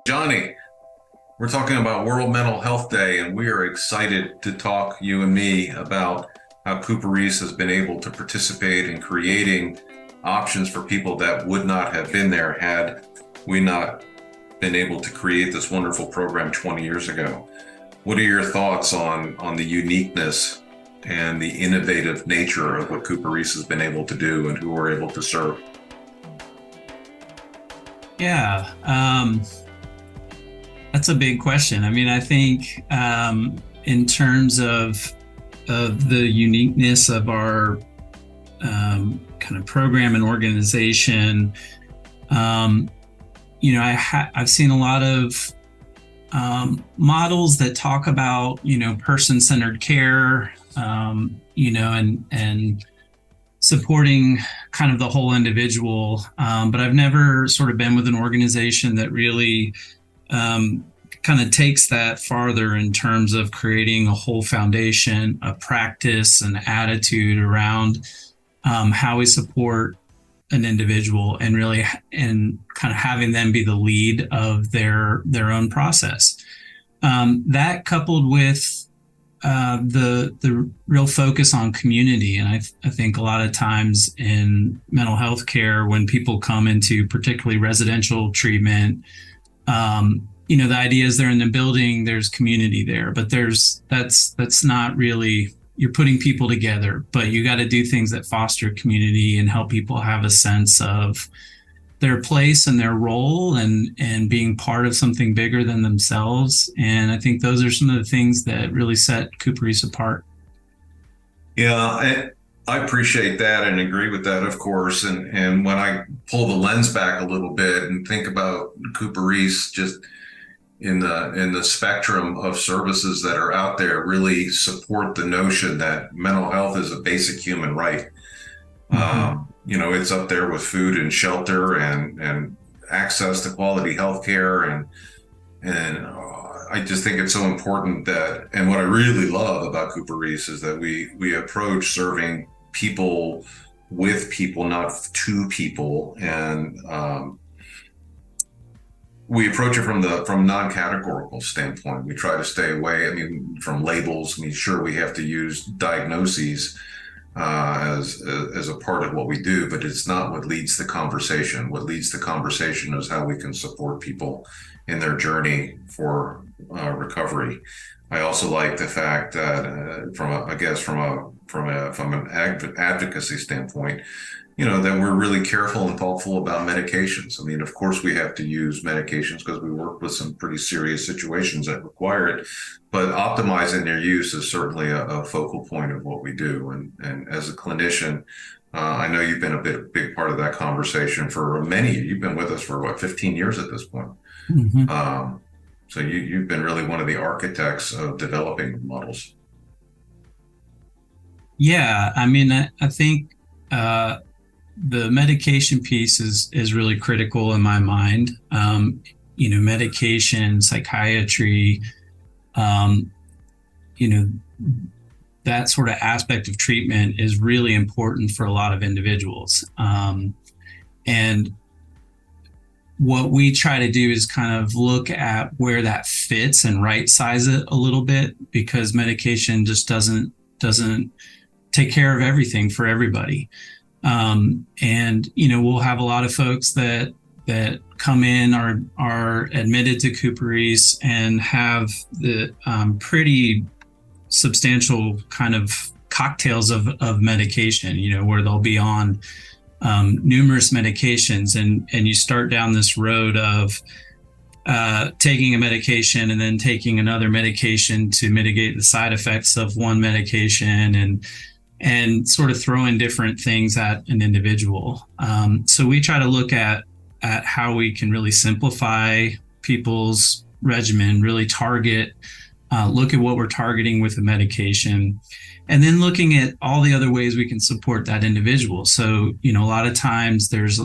Johnny, we're talking about World Mental Health Day, and we are excited to talk, you and me, about how CooperRiis has been able to participate in creating options for people that would not have been there had we not been able to create this wonderful program 20 years ago. What are your thoughts on the uniqueness and the innovative nature of what CooperRiis has been able to do and who we're able to serve? Yeah, that's a big question. I mean, I think in terms of the uniqueness of our kind of program and organization, I've seen a lot of models that talk about, person-centered care, and supporting kind of the whole individual. But I've never sort of been with an organization that really kind of takes that farther in terms of creating a whole foundation, a practice, an attitude around how we support an individual and really and kind of having them be the lead of their own process. That coupled with the real focus on community. And I think a lot of times in mental health care, when people come into particularly residential treatment, the idea is they're in the building, there's community there, but that's not really, you're putting people together, but you got to do things that foster community and help people have a sense of their place and their role and being part of something bigger than themselves. And I think those are some of the things that really set CooperRiis apart. Yeah, I appreciate that and agree with that, of course. And when I pull the lens back a little bit and think about CooperRiis just in the spectrum of services that are out there, really support the notion that mental health is a basic human right. Mm-hmm. It's up there with food and shelter and access to quality health care. And I just think it's so important that, and what I really love about CooperRiis is that we approach serving people with people, not to people. And we approach it from non-categorical standpoint. We try to stay away, from labels. Sure, we have to use diagnoses as a part of what we do, but it's not what leads the conversation. What leads the conversation is how we can support people in their journey for recovery. I also like the fact that from an advocacy standpoint, that we're really careful and thoughtful about medications. Of course, we have to use medications because we work with some pretty serious situations that require it, but optimizing their use is certainly a focal point of what we do. And as a clinician, I know you've been a big part of that conversation for many. You've been with us for 15 years at this point. Mm-hmm. So you've been really one of the architects of developing models. Yeah, I think the medication piece is really critical in my mind. Medication, psychiatry, that sort of aspect of treatment is really important for a lot of individuals. And what we try to do is kind of look at where that fits and right size it a little bit, because medication just doesn't take care of everything for everybody. We'll have a lot of folks that come in, are admitted to CooperRiis and have the pretty substantial kind of cocktails of medication, where they'll be on numerous medications, and you start down this road of taking a medication and then taking another medication to mitigate the side effects of one medication, and sort of throwing different things at an individual. So we try to look at how we can really simplify people's regimen, really target, look at what we're targeting with the medication, and then looking at all the other ways we can support that individual. So, a lot of times there's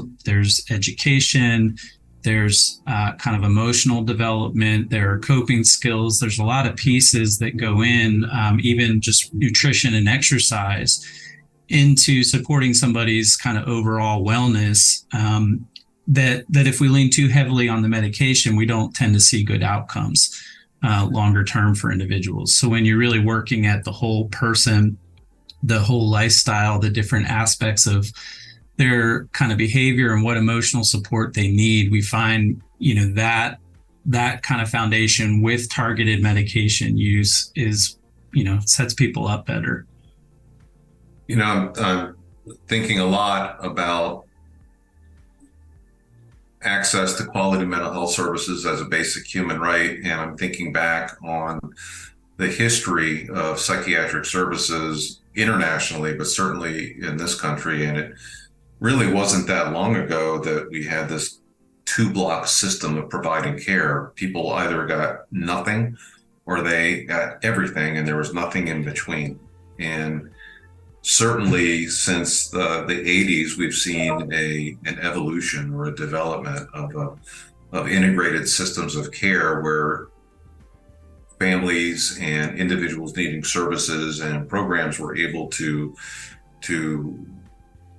education, there's kind of emotional development, there are coping skills, there's a lot of pieces that go in, even just nutrition and exercise, into supporting somebody's kind of overall wellness. that if we lean too heavily on the medication, we don't tend to see good outcomes longer term for individuals. So when you're really working at the whole person, the whole lifestyle, the different aspects of their kind of behavior and what emotional support they need, we find, that kind of foundation with targeted medication use is, sets people up better. I'm thinking a lot about access to quality mental health services as a basic human right. And I'm thinking back on the history of psychiatric services internationally, but certainly in this country. And it really wasn't that long ago that we had this 2-block system of providing care. People either got nothing or they got everything, and there was nothing in between. And certainly since the 80s, we've seen an evolution or a development of integrated systems of care where families and individuals needing services and programs were able to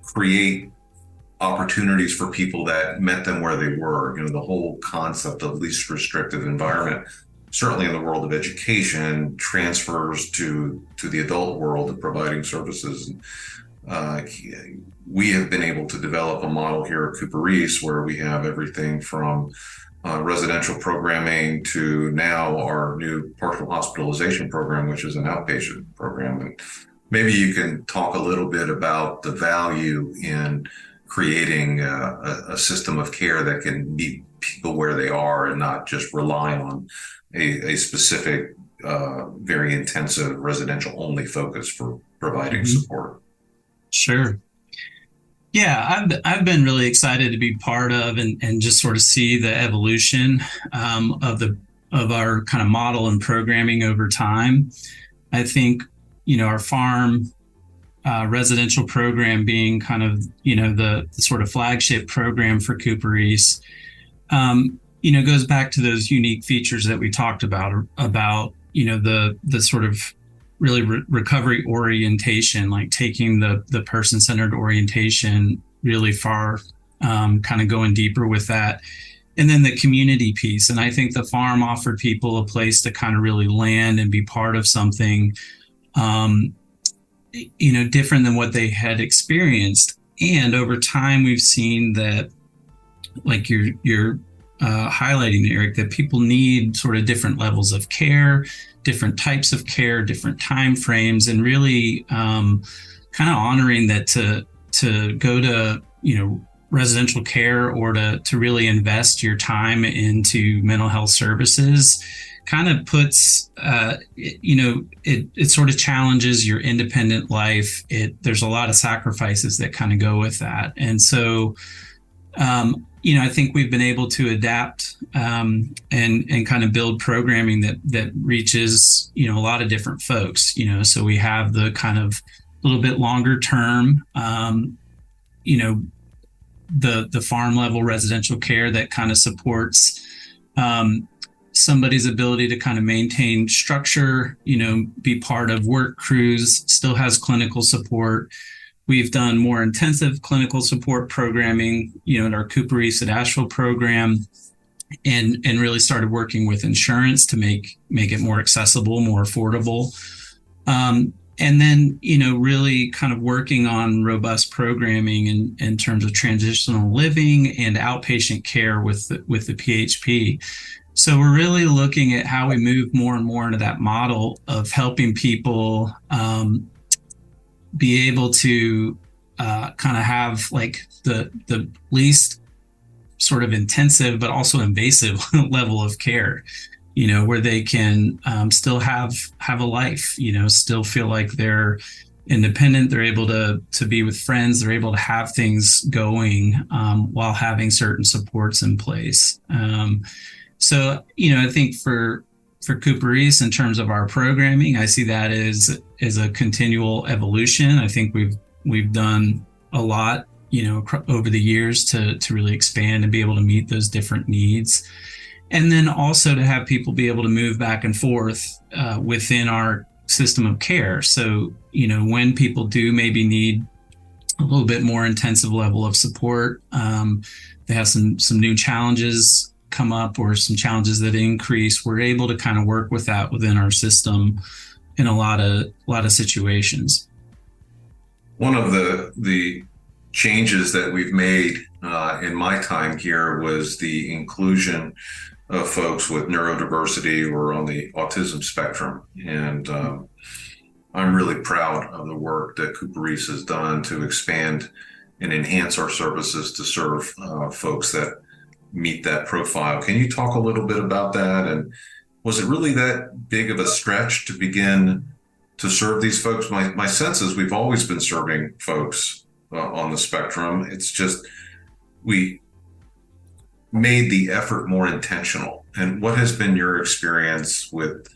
create opportunities for people that met them where they were. The whole concept of least restrictive environment, certainly in the world of education, transfers to the adult world of providing services. We have been able to develop a model here at CooperRiis where we have everything from residential programming to now our new partial hospitalization program, which is an outpatient program. And maybe you can talk a little bit about the value in creating a system of care that can meet people where they are and not just rely on a specific, very intensive residential only focus for providing support. Sure. Yeah, I've been really excited to be part of and just sort of see the evolution of our kind of model and programming over time. I think, our farm residential program being kind of, the sort of flagship program for CooperRiis, goes back to those unique features that we talked about, the sort of really recovery orientation, like taking the person-centered orientation really far, kind of going deeper with that. And then the community piece. And I think the farm offered people a place to kind of really land and be part of something, different than what they had experienced. And over time, we've seen that, like you're highlighting, Eric, that people need sort of different levels of care, different types of care, different time frames, and really kind of honoring that to go to residential care or to really invest your time into mental health services kind of puts it sort of challenges your independent life. There's a lot of sacrifices that kind of go with that, and so I think we've been able to adapt and kind of build programming that reaches, a lot of different folks, so we have the kind of little bit longer term, the farm level residential care that kind of supports somebody's ability to kind of maintain structure, be part of work crews, still has clinical support. We've done more intensive clinical support programming, at our CooperRiis at Asheville program, and really started working with insurance to make it more accessible, more affordable. And then, really kind of working on robust programming in terms of transitional living and outpatient care with the PHP. So we're really looking at how we move more and more into that model of helping people be able to kind of have like the least sort of intensive but also invasive level of care, where they can still have a life, still feel like they're independent, they're able to be with friends, they're able to have things going while having certain supports in place. So, I think for CooperRiis, in terms of our programming, I see that as a continual evolution. I think we've done a lot, over the years to really expand and be able to meet those different needs. And then also to have people be able to move back and forth within our system of care. So, when people do maybe need a little bit more intensive level of support, they have some new challenges come up or some challenges that increase, we're able to kind of work with that within our system in a lot of situations. One of the changes that we've made in my time here was the inclusion of folks with neurodiversity or on the autism spectrum. And I'm really proud of the work that CooperRiis has done to expand and enhance our services to serve folks that meet that profile. Can you talk a little bit about that? And was it really that big of a stretch to begin to serve these folks? My sense is we've always been serving folks on the spectrum. It's just we made the effort more intentional. And what has been your experience with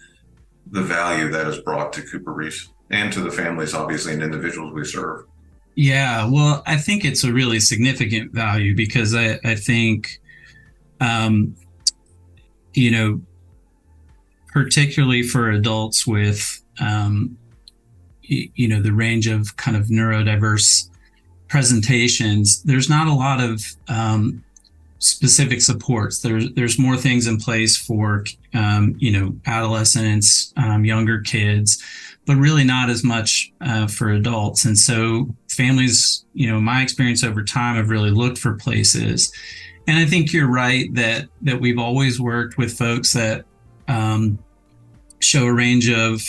the value that is brought to CooperRiis and to the families, obviously, and individuals we serve? Yeah, well, I think it's a really significant value because I think, particularly for adults with, the range of kind of neurodiverse presentations, there's not a lot of specific supports. There's more things in place for, adolescents, younger kids, but really not as much for adults. And so families, my experience over time, have really looked for places. And I think you're right that we've always worked with folks that show a range of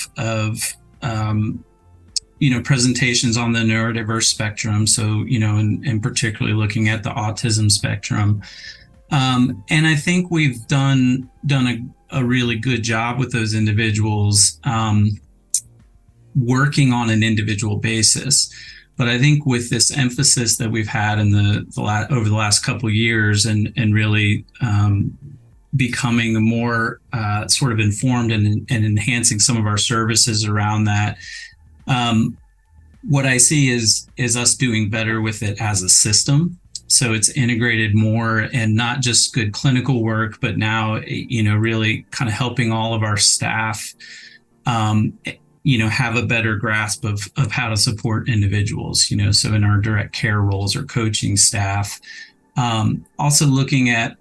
presentations on the neurodiverse spectrum. So, and particularly looking at the autism spectrum. And I think we've done a really good job with those individuals working on an individual basis. But I think with this emphasis that we've had in over the last couple of years and really becoming more sort of informed and enhancing some of our services around that, what I see is us doing better with it as a system. So it's integrated more and not just good clinical work, but now, really kind of helping all of our staff, have a better grasp of how to support individuals, so in our direct care roles or coaching staff, also looking at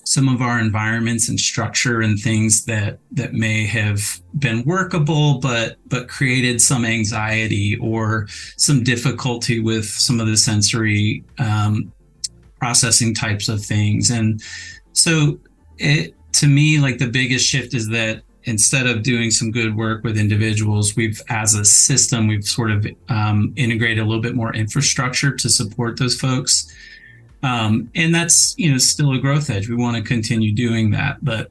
some of our environments and structure and things that may have been workable, but created some anxiety or some difficulty with some of the sensory processing types of things. And so to me, like the biggest shift is that instead of doing some good work with individuals, as a system, we've sort of integrated a little bit more infrastructure to support those folks. And that's, still a growth edge. We want to continue doing that, but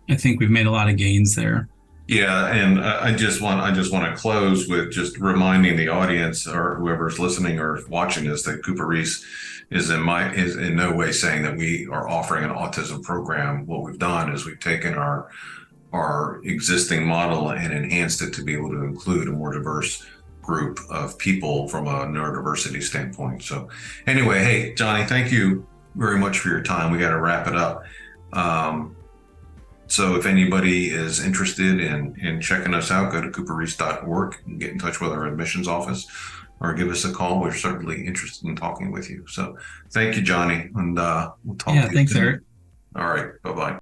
I think we've made a lot of gains there. Yeah, and I just want to close with just reminding the audience or whoever's listening or watching this that CooperRiis is in no way saying that we are offering an autism program. What we've done is we've taken our existing model and enhanced it to be able to include a more diverse group of people from a neurodiversity standpoint. So anyway, hey, Johnnie, thank you very much for your time. We got to wrap it up. So if anybody is interested in checking us out, go to CooperRiis.org and get in touch with our admissions office or give us a call. We're certainly interested in talking with you. So thank you, Johnnie. And we'll talk to you thanks, soon. Eric. All right. Bye-bye.